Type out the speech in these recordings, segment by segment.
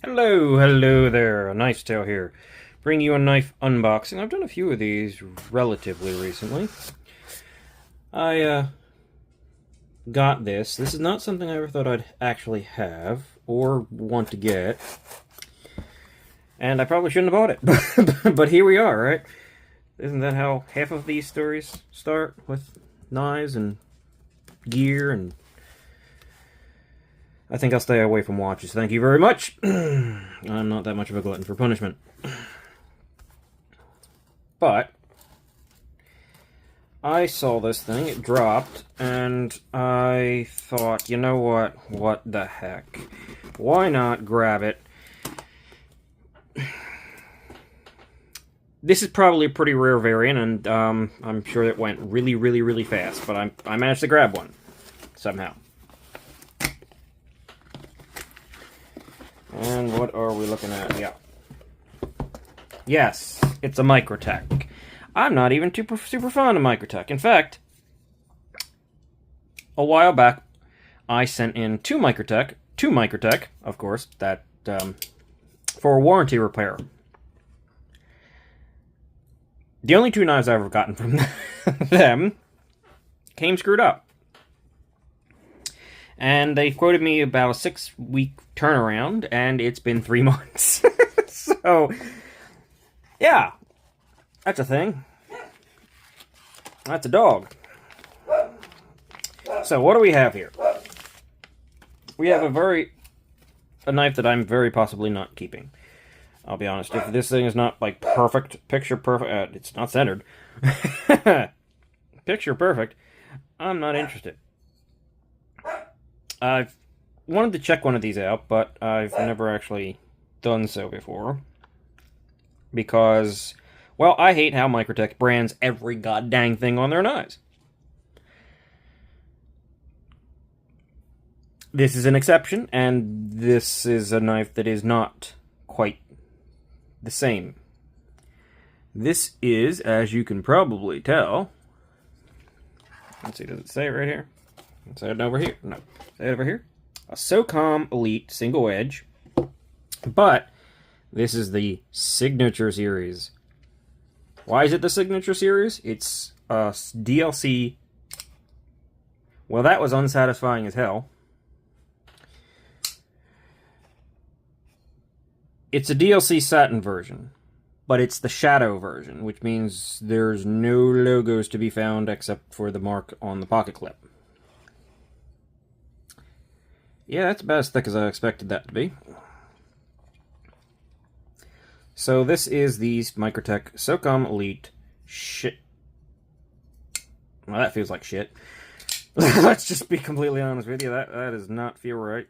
Hello there, a Knife's Tale here. Bring you a knife unboxing. I've done a few of these relatively recently. I got this. This is not something I ever thought I'd actually have or want to get. And I probably shouldn't have bought it. But here we are, right? Isn't that how half of these stories start? With knives and gear and... I think I'll stay away from watches. Thank you very much. I'm not that much of a glutton for punishment. But I saw this thing, it dropped, and I thought, you know what? What the heck? Why not grab it? This is probably a pretty rare variant, and I'm sure it went really fast, but I managed to grab one somehow. And what are we looking at? Yeah. Yes, it's a Microtech. I'm not even super fond of Microtech. In fact, a while back, I sent in two Microtech, of course, that for a warranty repair. The only two knives I've ever gotten from them came screwed up. And they quoted me about a 6-week turnaround, and it's been 3 months. So, yeah, that's a thing. That's a dog. So, what do we have here? We have a knife that I'm very possibly not keeping. I'll be honest, if this thing is not, like, picture perfect, it's not centered. Picture perfect, I'm not interested. I've wanted to check one of these out, but I've never actually done so before. Because, well, I hate how Microtech brands every goddamn thing on their knives. This is an exception, and this is a knife that is not quite the same. This is, as you can probably tell... Let's see, does it say it right here? Say it over here. No. Say it over here. A Socom Elite single edge. But this is the Signature Series. Why is it the Signature Series? It's a DLC. Well, that was unsatisfying as hell. It's a DLC satin version. But it's the shadow version, which means there's no logos to be found except for the mark on the pocket clip. Yeah, that's about as thick as I expected that to be. So this is the Microtech Socom Elite shit. Well, that feels like shit. Let's just be completely honest with you. That does not feel right.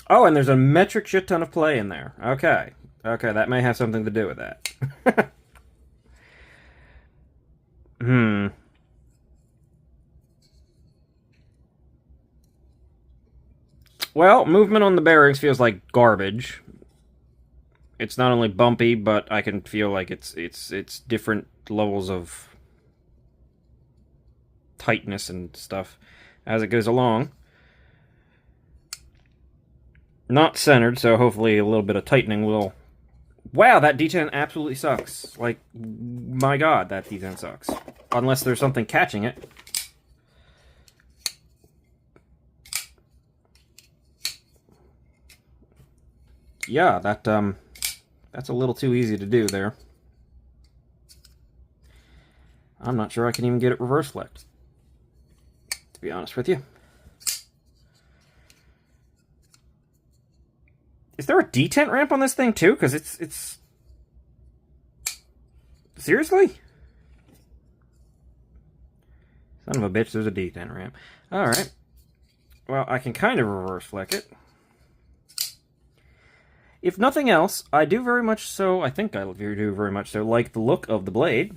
Oh, and there's a metric shit ton of play in there. Okay. Okay, that may have something to do with that. Well, movement on the bearings feels like garbage. It's not only bumpy, but I can feel like it's different levels of tightness and stuff as it goes along. Not centered, so hopefully a little bit of tightening will... Wow, that detent absolutely sucks. Like, my god, that detent sucks. Unless there's something catching it. Yeah, that's a little too easy to do there. I'm not sure I can even get it reverse flicked, to be honest with you. Is there a detent ramp on this thing too? Because it's... Seriously? Son of a bitch, there's a detent ramp. Alright. Well, I can kind of reverse flick it. If nothing else, I do very much so, I think I do very much so, like the look of the blade.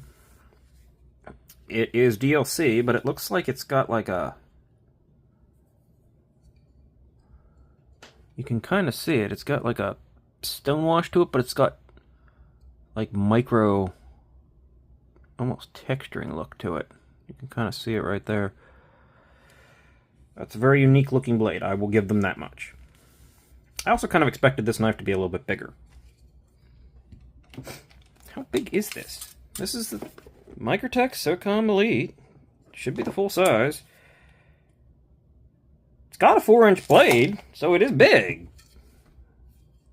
It is DLC, but it looks like it's got like a... You can kind of see it. It's got like a stonewash to it, but it's got like micro, almost texturing look to it. You can kind of see it right there. That's a very unique looking blade, I will give them that much. I also kind of expected this knife to be a little bit bigger. How big is this? This is the Microtech Socom Elite. Should be the full size. It's got a 4-inch blade, so it is big.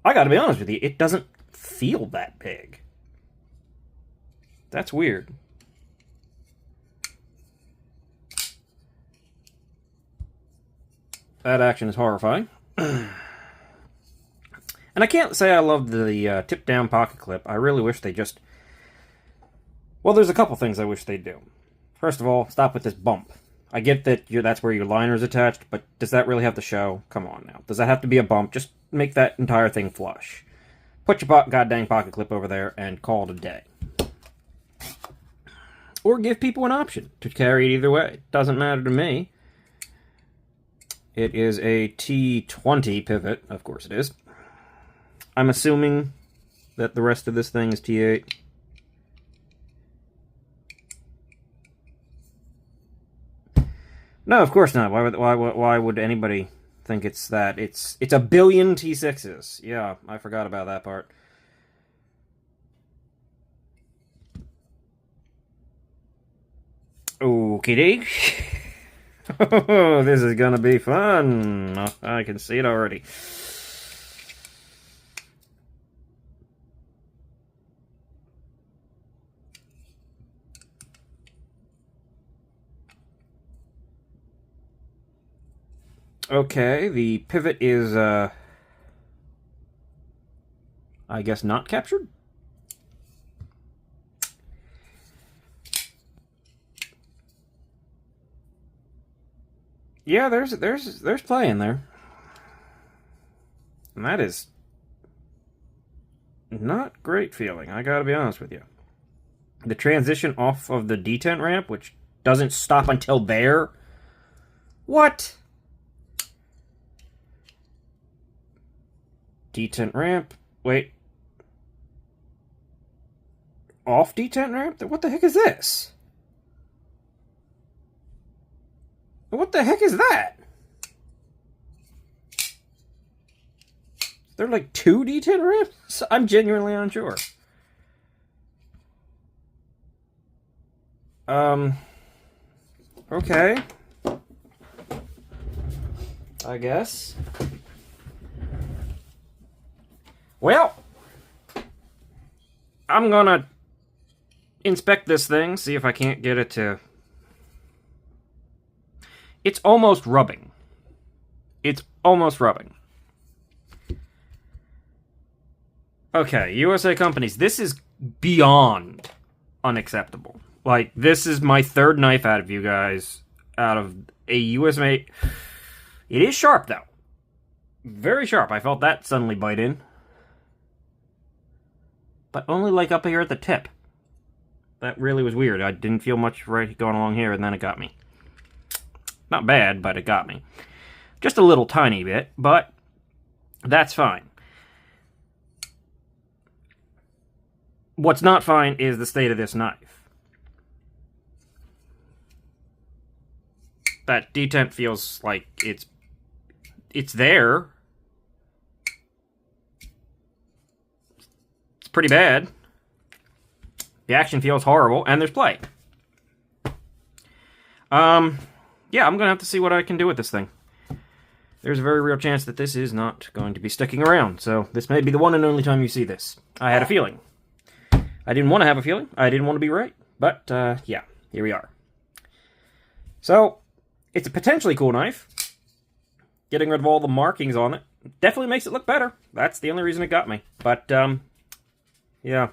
I gotta be honest with you, it doesn't feel that big. That's weird. That action is horrifying. And I can't say I love the tip-down pocket clip. I really wish they just... Well, there's a couple things I wish they'd do. First of all, stop with this bump. I get that that's where your liner's attached, but does that really have to show? Come on now. Does that have to be a bump? Just make that entire thing flush. Put your goddamn pocket clip over there and call it a day. Or give people an option to carry it either way. Doesn't matter to me. It is a T20 pivot. Of course it is. I'm assuming that the rest of this thing is T8. No, of course not. Why would anybody think it's that? It's a billion T6s. Yeah, I forgot about that part. Okey-doke. Oh, this is gonna be fun. I can see it already. Okay, the pivot is, I guess not captured? Yeah, there's play in there. And that is not great feeling, I gotta be honest with you. The transition off of the detent ramp, which doesn't stop until there. What? Detent ramp. Wait. Off detent ramp? What the heck is this? What the heck is that? There are like 2 detent ramps? I'm genuinely unsure. Okay. I guess. Well, I'm gonna inspect this thing, see if I can't get it to... It's almost rubbing. It's almost rubbing. Okay, USA companies, this is beyond unacceptable. Like, this is my 3rd knife out of you guys, out of a USA... It is sharp, though. Very sharp. I felt that suddenly bite in. But only, like, up here at the tip. That really was weird. I didn't feel much right going along here, and then it got me. Not bad, but it got me. Just a little tiny bit, but that's fine. What's not fine is the state of this knife. That detent feels like it's there. It's pretty bad. The action feels horrible, and there's play. Yeah, I'm gonna have to see what I can do with this thing. There's a very real chance that this is not going to be sticking around, so this may be the one and only time you see this. I had a feeling. I didn't want to have a feeling. I didn't want to be right. But, yeah, here we are. So, it's a potentially cool knife. Getting rid of all the markings on it definitely makes it look better. That's the only reason it got me. But, yeah.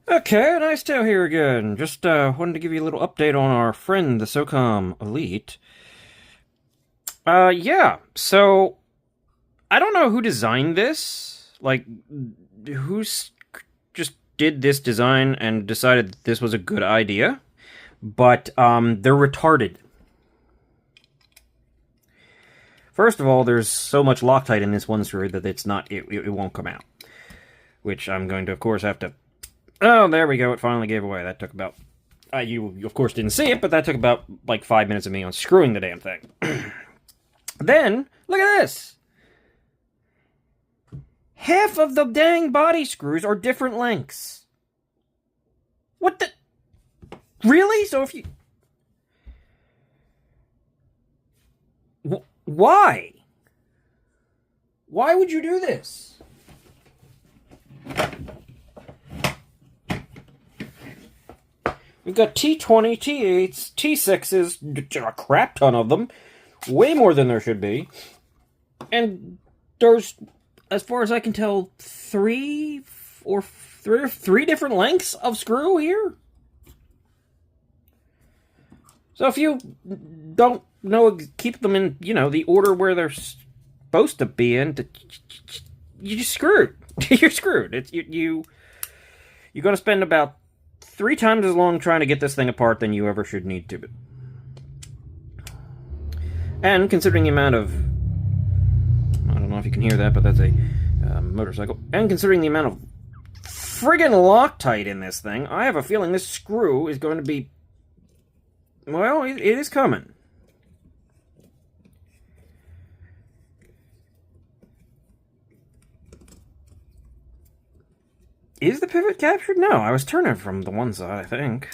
Okay, nice tail here again. Just wanted to give you a little update on our friend, the Socom Elite. Yeah, so I don't know who designed this. Like, who's just did this design and decided that this was a good idea. But, they're retarded. First of all, there's so much Loctite in this one screw that it won't come out. Which I'm going to, of course, have to... Oh, there we go. It finally gave away. That took about... you, of course, didn't see it, but that took about, like, 5 minutes of me unscrewing the damn thing. Then, look at this. Half of the dang body screws are different lengths. What the? Really? So if you... Why? Why would you do this? We've got T20, T8s, T6s, a crap ton of them. Way more than there should be. And there's, as far as I can tell, three different lengths of screw here. So if you don't know, keep them in, the order where they're supposed to be in, you're just screwed. You're screwed. You're going to spend about 3 times as long trying to get this thing apart than you ever should need to. And considering the amount of... I don't know if you can hear that, but that's a motorcycle. And considering the amount of friggin' Loctite in this thing, I have a feeling this screw is going to be... Well, it is coming. Is the pivot captured? No, I was turning from the one side, I think.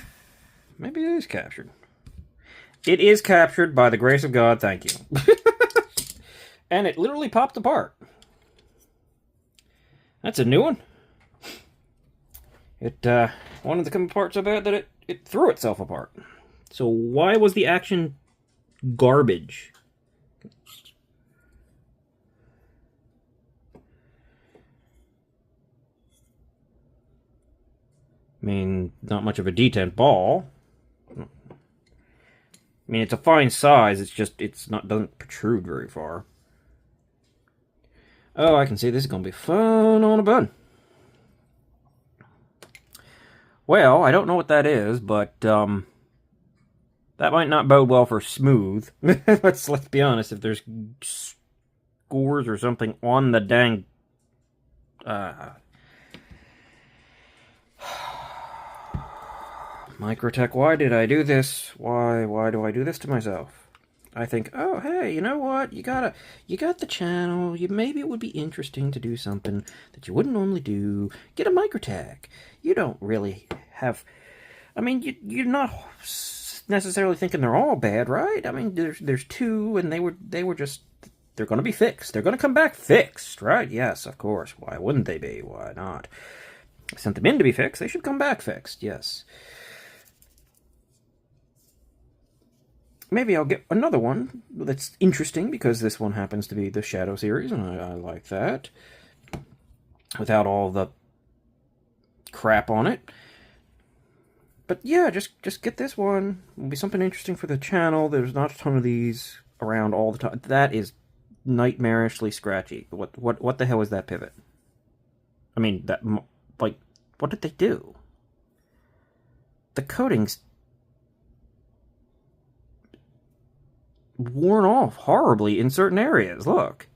Maybe it is captured. It is captured, by the grace of God, thank you. And it literally popped apart. That's a new one. It wanted to come apart so bad that it threw itself apart. So why was the action garbage? I mean, not much of a detent ball. I mean, it's a fine size. It's just doesn't protrude very far. Oh, I can see this is gonna be fun on a bun. Well, I don't know what that is, but that might not bode well for smooth. let's be honest. If there's scores or something on the dang Microtech, why did I do this? Why do I do this to myself? I think, oh, hey, you know what? You got the channel. Maybe it would be interesting to do something that you wouldn't normally do. Get a Microtech. You don't really have... I mean, you're not necessarily thinking they're all bad, right? I mean, there's 2, and they were just... They're going to be fixed. They're going to come back fixed, right? Yes, of course. Why wouldn't they be? Why not? I sent them in to be fixed. They should come back fixed, yes. Maybe I'll get another one that's interesting, because this one happens to be the Shadow series, and I like that. Without all the crap on it. But yeah, just get this one. It'll be something interesting for the channel. There's not a ton of these around all the time. That is nightmarishly scratchy. What the hell is that pivot? I mean, what did they do? The coating's worn off horribly in certain areas. Look.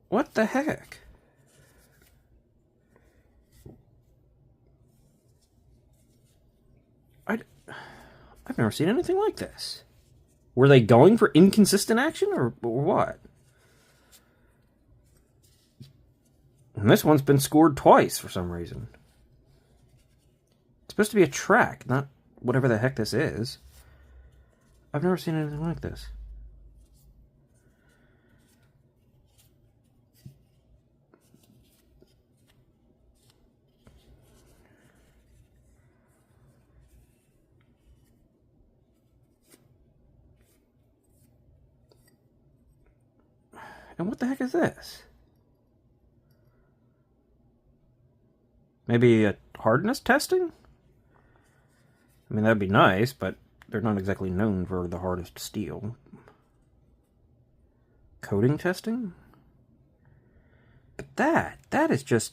What the heck? I've never seen anything like this. Were they going for inconsistent action, or what? And this one's been scored twice for some reason. It's supposed to be a track, not whatever the heck this is. I've never seen anything like this. And what the heck is this? Maybe a hardness testing? I mean, that'd be nice, but they're not exactly known for the hardest steel. Coating testing? But that is just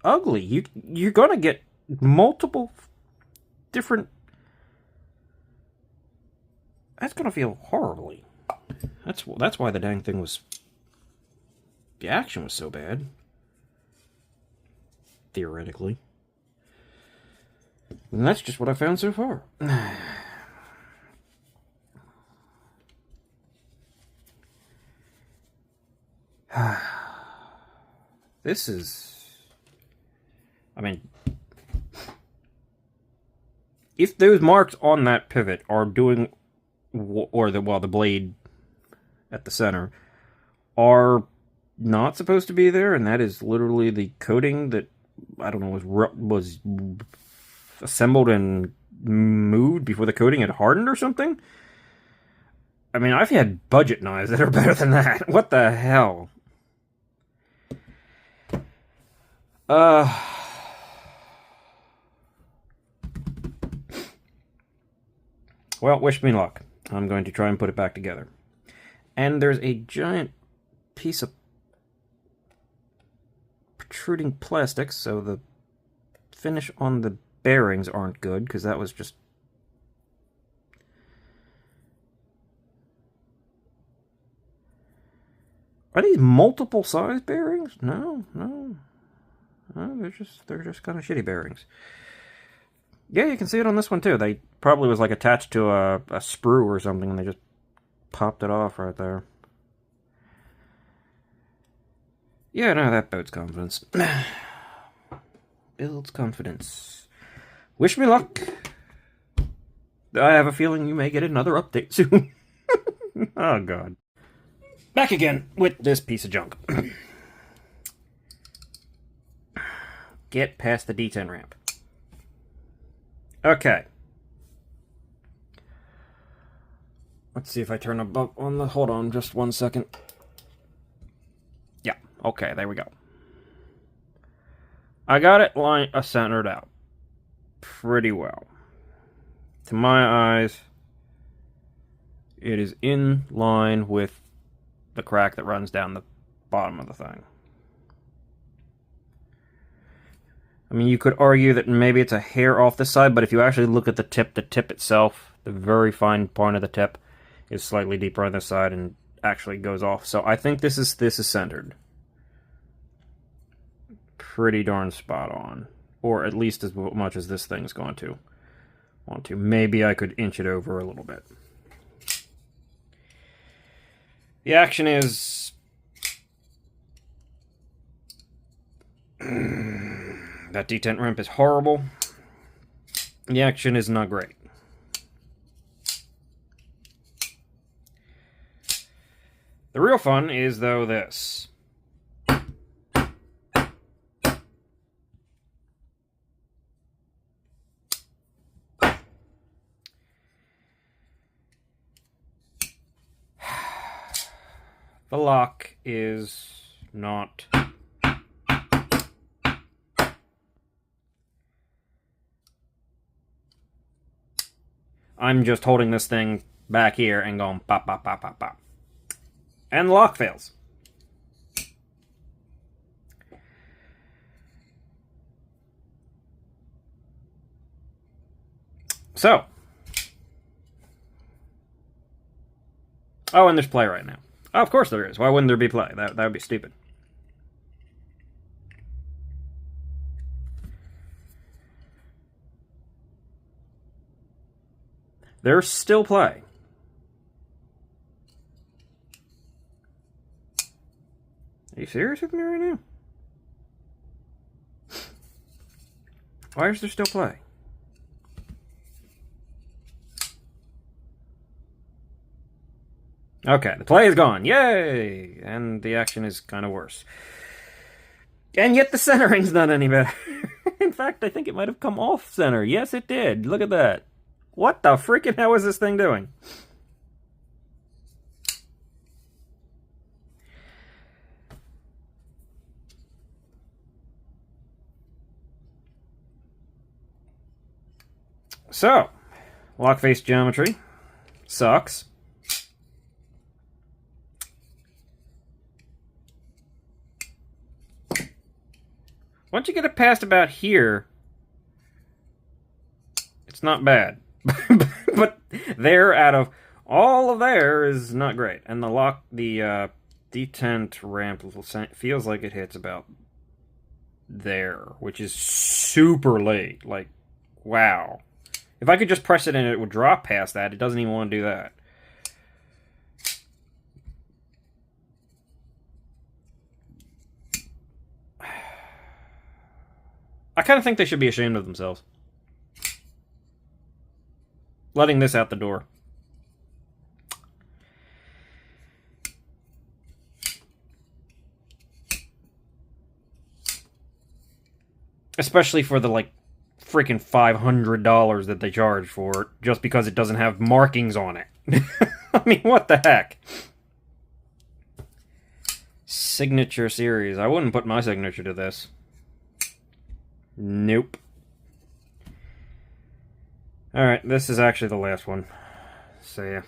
ugly. You're gonna get multiple different... That's gonna feel horribly. That's why the dang thing was... The action was so bad. Theoretically. And that's just what I found so far. This is... I mean... If those marks on that pivot are doing... Or the blade at the center are not supposed to be there, and that is literally the coating that, I don't know, was assembled and moved before the coating had hardened or something? I mean, I've had budget knives that are better than that. What the hell? Well, wish me luck. I'm going to try and put it back together. And there's a giant piece of protruding plastic, so the finish on the bearings aren't good, because that was just... Are these multiple size bearings? No. They're just kind of shitty bearings. Yeah, you can see it on this one too. They probably was like attached to a sprue or something, and they just popped it off right there. Yeah, no, that builds confidence. Builds confidence. Wish me luck. I have a feeling you may get another update soon. Oh, God. Back again with this piece of junk. Get past the D10 ramp. Okay. Let's see if I turn up on the... Hold on just 1 second. Yeah, okay, there we go. I got it centered out pretty well. To my eyes, it is in line with the crack that runs down the bottom of the thing. I mean, you could argue that maybe it's a hair off the side, but if you actually look at the tip itself, the very fine part of the tip is slightly deeper on this side and actually goes off. So I think this is centered. Pretty darn spot on. Or at least as much as this thing's going to want to. Maybe I could inch it over a little bit. The action is... That detent ramp is horrible. The action is not great. The real fun is, though, this. The lock is not... I'm just holding this thing back here and going pop, pop, pop, pop, pop. And the lock fails. So. Oh, and there's play right now. Oh, of course there is. Why wouldn't there be play? That would be stupid. There's still play. Are you serious with me right now? Why is there still play? Okay, the play is gone. Yay! And the action is kind of worse. And yet the centering's not any better. In fact, I think it might have come off center. Yes, it did. Look at that. What the freaking hell is this thing doing? So, lock face geometry sucks. Once you get it past about here, it's not bad. But there, out of all of there, is not great. And the detent ramp feels like it hits about there, which is super late. Like, wow. If I could just press it and it would drop past that, it doesn't even want to do that. I kind of think they should be ashamed of themselves. Letting this out the door. Especially for the, like, freaking $500 that they charge for it, just because it doesn't have markings on it. I mean, what the heck? Signature series. I wouldn't put my signature to this. Nope. Alright, this is actually the last one. So, yeah.